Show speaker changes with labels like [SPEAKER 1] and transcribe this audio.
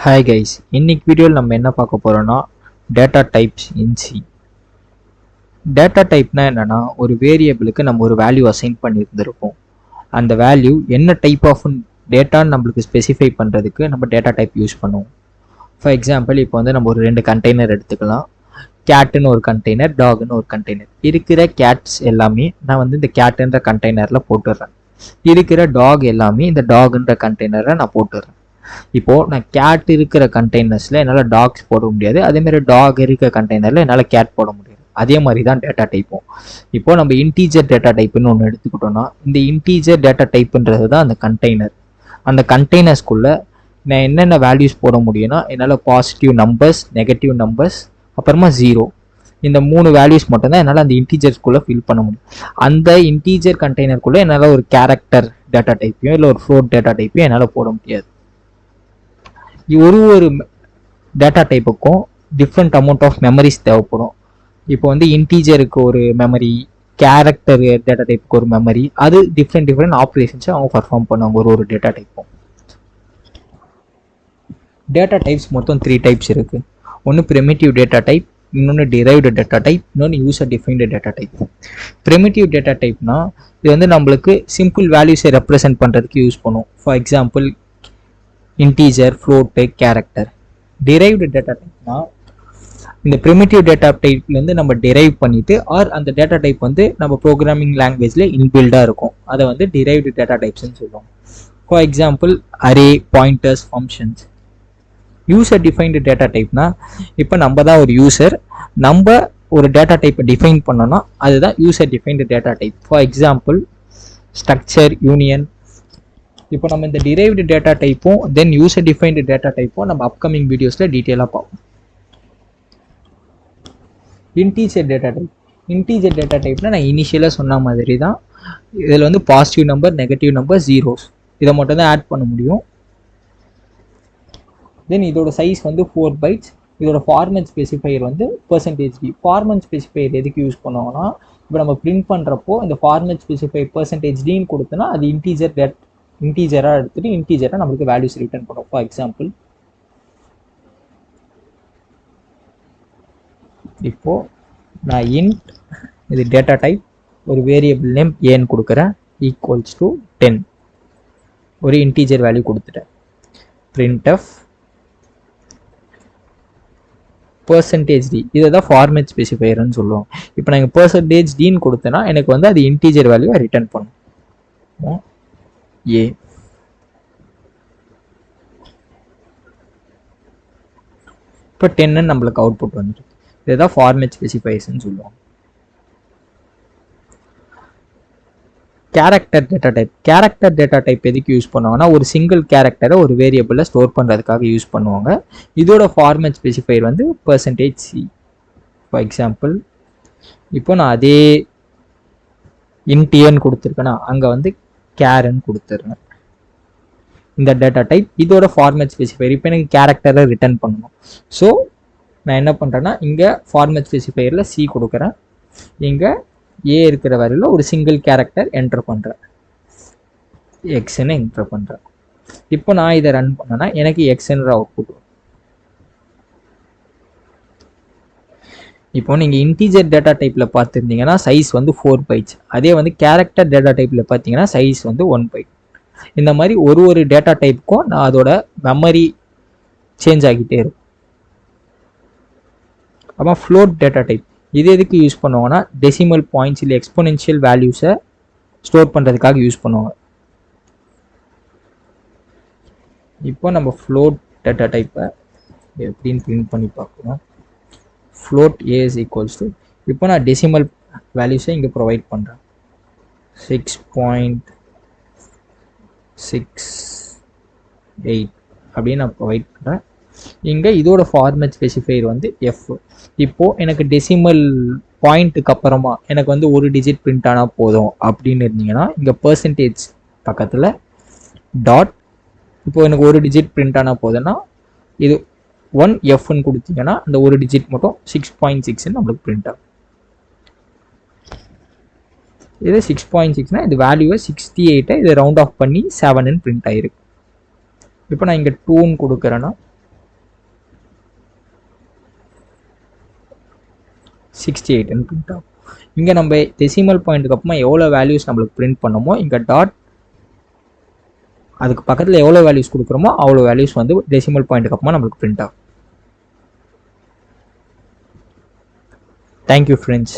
[SPEAKER 1] Hi guys, இன்னைக்கு வீடியோவில் நம்ம என்ன பார்க்க போறோம்னா data types in C. Data டைப்னா என்னன்னா ஒரு வேரியபிளுக்கு நம்ம ஒரு வேல்யூ அசைன் பண்ணியிருந்திருப்போம். அந்த வேல்யூ என்ன டைப் ஆஃப் டேட்டான்னு நம்மளுக்கு ஸ்பெசிஃபை பண்ணுறதுக்கு நம்ம டேட்டா டைப் யூஸ் பண்ணுவோம். ஃபார் எக்ஸாம்பிள் இப்போ வந்து நம்ம ஒரு 2 கண்டெய்னர் எடுத்துக்கலாம். கேட்டுன்னு ஒரு கண்டெய்னர், டாக்னு ஒரு கண்டெய்னர். இருக்கிற கேட்ஸ் எல்லாமே நான் வந்து இந்த கேட்டுன்ற கண்டெய்னரில் போட்டுடுறேன். இருக்கிற டாக் எல்லாமே இந்த டாக்ன்ற கண்டெய்னரில் நான் போட்டுடுறேன். இப்போது நான் கேட் இருக்கிற கண்டெய்னர்ஸில் என்னால் டாக்ஸ் போட முடியாது, அதேமாதிரி டாக் இருக்கிற கண்டெய்னரில் என்னால் கேட் போட முடியாது. அதே மாதிரி தான் டேட்டா டைப்பும். இப்போது நம்ம இன்டீஜர் டேட்டா டைப்புன்னு ஒன்று எடுத்துக்கிட்டோம்னா இந்த இன்டீஜர் டேட்டா டைப்புன்றது தான் அந்த கண்டெய்னர். அந்த கண்டெய்னர்ஸ்குள்ளே நான் என்னென்ன வேல்யூஸ் போட முடியும்னா என்னால் பாசிட்டிவ் நம்பர்ஸ், நெகட்டிவ் நம்பர்ஸ், அப்புறமா 0 இந்த 3 வேல்யூஸ் மட்டும்தான் என்னால் அந்த இன்டீஜர்ஸ்குள்ளே ஃபில் பண்ண முடியும். அந்த இன்டீஜர் கண்டெய்னருக்குள்ளே என்னால் ஒரு கேரக்டர் டேட்டா டைப்பையும் இல்லை ஒரு ஃப்ளோட் டேட்டா டைப்பையும் என்னால் போட முடியாது. ஒரு டேட்டா டைப்புக்கும் டிஃப்ரெண்ட் அமௌண்ட் ஆஃப் மெமரிஸ் தேவைப்படும். இப்போ வந்து இன்டீஜருக்கு ஒரு மெமரி, கேரக்டர் டேட்டா டைப்புக்கு ஒரு மெமரி, அது டிஃப்ரெண்ட் ஆப்ரேஷன்ஸை அவங்க பர்ஃபார்ம் பண்ணுவாங்க ஒரு டேட்டா டைப்பும். டேட்டா டைப்ஸ் மொத்தம் 3 டைப்ஸ் இருக்குது. ஒன்று ப்ரிமிட்டிவ் டேட்டா டைப், இன்னொன்று டிரைவ்டு டேட்டா டைப், இன்னொன்று user defined data type. Primitive data டைப்னா இது வந்து நம்மளுக்கு சிம்பிள் வேல்யூஸை ரெப்ரசென்ட் பண்ணுறதுக்கு யூஸ் பண்ணுவோம். For example integer, float, character. Derived data டைப்னா இந்த ப்ரிமிட்டிவ் டேட்டா டைப்லேருந்து நம்ம டிரைவ் பண்ணிவிட்டு ஆர் அந்த டேட்டா டைப் வந்து நம்ம ப்ரோக்ராமிங் லாங்குவேஜில் இன்பில்டாக இருக்கும், அதை வந்து டிரைவ்டு டேட்டா டைப்ஸ்ன்னு சொல்லுவோம். For example array, pointers, functions. User defined data டைப்னா இப்போ நம்ம தான் ஒரு யூசர், நம்ம ஒரு டேட்டா டைப்பை டிஃபைன் பண்ணோன்னா அதுதான் user defined data type. For example structure, union. இப்போ நம்ம இந்த டிரைவ்டு டேட்டா டைப்பும் தென் யூசர் டிஃபைன்டு டேட்டா டைப்பும் நம்ம அப்கமிங் வீடியோஸில் டீட்டெயிலாக பார்ப்போம். Integer data type. Integer data டைப்னா நான் இனிஷியலாக சொன்ன மாதிரி தான். இதில் வந்து positive number, negative number, zeros இதை மட்டும் தான் ஆட் பண்ண முடியும். தென் இதோட சைஸ் வந்து 4 bytes. இதோட ஃபார்மேட் ஸ்பெசிஃபையர் வந்து %d. ஃபார்மேட் ஸ்பெசிஃபையர் எதுக்கு யூஸ் பண்ணுவாங்கன்னா இப்போ நம்ம பிரிண்ட் பண்ணுறப்போ இந்த ஃபார்மேட் ஸ்பெசிஃபையர் %dன்னு கொடுத்தோன்னா அது இன்டீஜராக எடுத்துகிட்டு இன்டீஜராக நம்மளுக்கு வேல்யூஸ் ரிட்டர்ன் பண்ணும். ஃபார் எக்ஸாம்பிள் இப்போது நான் இன்ட், இது டேட்டா டைப், ஒரு வேரியபிள் நேம் ஏன்னு கொடுக்குறேன், ஈக்குவல்ஸ் டு 10 ஒரு இன்டீஜர் வேல்யூ கொடுத்துட்டேன். printf %d, இதை தான் ஃபார்மேட் ஸ்பெசிஃபையர்னு சொல்லுவோம். இப்போ நான் %dன்னு கொடுத்தேன்னா எனக்கு வந்து அது இன்டீஜர் வேல்யூவை ரிட்டர்ன் பண்ணும். ஏ இப்போ 10 நம்மளுக்கு அவுட்புட் வந்துருக்கு. இதுதான் ஃபார்மேட் ஸ்பெசிஃபையர்ஸ்னு சொல்லுவோம். Character data type. Character data type எதுக்கு யூஸ் பண்ணுவாங்கன்னா ஒரு சிங்கிள் கேரக்டரை ஒரு வேரியபிளில் ஸ்டோர் பண்ணுறதுக்காக யூஸ் பண்ணுவாங்க. இதோட ஃபார்மேட் ஸ்பெசிஃபையர் வந்து %c. ஃபார் எக்ஸாம்பிள் இப்போ நான் அதே இன்டியன் கொடுத்துருக்கேன்னா அங்கே வந்து கேரன் கொடுத்துருங்க. இந்த டேட்டா டைப் இதோட ஃபார்மேட் ஸ்பெசிஃபையர். இப்போ எனக்கு கேரக்டரை ரிட்டர்ன் பண்ணணும். ஸோ நான் என்ன பண்ணுறேன்னா இங்கே ஃபார்மேட் ஸ்பெசிஃபையரில் சி கொடுக்குறேன், இங்கே ஏ இருக்கிற வேல்யூவில் ஒரு சிங்கிள் கேரக்டர் என்டர் பண்ணுறேன், எக்ஸ்ன்னு என்டர் பண்ணுறேன். இப்போ நான் இதை ரன் பண்ணேன்னா எனக்கு எக்ஸ்ன்ற அவுட்புட். இப்போ நீங்கள் இன்டீஜர் டேட்டா டைப்பில் பார்த்துருந்தீங்கன்னா சைஸ் வந்து 4 bytes. அதே வந்து கேரக்டர் டேட்டா டைப்பில் பார்த்தீங்கன்னா சைஸ் வந்து 1 byte. இந்த மாதிரி ஒரு டேட்டா டைப்புக்கும் நான் அதோட மெமரி சேஞ்ச் ஆகிட்டே இருக்கும். அப்புறம் ஃப்ளோட் டேட்டா டைப். இது எதுக்கு யூஸ் பண்ணுவாங்கன்னா டெசிமல் பாயிண்ட்ஸ் இல்லை எக்ஸ்போனென்ஷியல் வேல்யூஸை ஸ்டோர் பண்ணுறதுக்காக யூஸ் பண்ணுவாங்க. இப்போ நம்ம ஃப்ளோட் டேட்டா டைப்பை எப்படின்னு பிரிண்ட் பண்ணி பார்க்கணும். Float A is equals to, இப்போ நான் டெசிமல் வேல்யூஸை இங்கே ப்ரொவைட் பண்ணுறேன், 6.68 அப்படின்னு நான் ப்ரொவைட் பண்ணுறேன். இங்கே இதோட ஃபார்மேட் ஸ்பெசிஃபையர் வந்து எஃப். இப்போது எனக்கு டெசிமல் பாயிண்ட்டுக்கு அப்புறமா எனக்கு வந்து ஒரு டிஜிட் பிரிண்ட் ஆனால் போதும் அப்படின்னு இருந்தீங்கன்னா இங்கே % பக்கத்தில் டாட். இப்போது எனக்கு ஒரு டிஜிட் பிரிண்ட் ஆனால் போதுன்னா இது 1Fன்னு கொடுத்தீங்கன்னா அந்த ஒரு டிஜிட் மட்டும் 6.6 நம்மளுக்கு பிரிண்ட் ஆகும். இது 6.6னா இது வேல்யூவை 68 இதை ரவுண்ட் ஆஃப் பண்ணி 7ன்னு பிரிண்ட் ஆகிருக்கு. இப்போ நான் இங்கே 2ன்னு கொடுக்குறேன்னா 68ன்னு பிரிண்ட் ஆகும். இங்கே நம்ம டெசிமல் பாயிண்ட்டுக்கு அப்புறமா எவ்வளோ வேல்யூஸ் நம்மளுக்கு பிரிண்ட் பண்ணமோ இங்கே டாட் அதுக்கு பக்கத்தில் எவ்வளோ வேல்யூஸ் கொடுக்குறோமோ அவ்வளோ வேல்யூஸ் வந்து டெசிமல் பாயிண்ட்டுக்கு அப்புறமா நம்மளுக்கு பிரிண்ட் ஆகும். Thank you friends.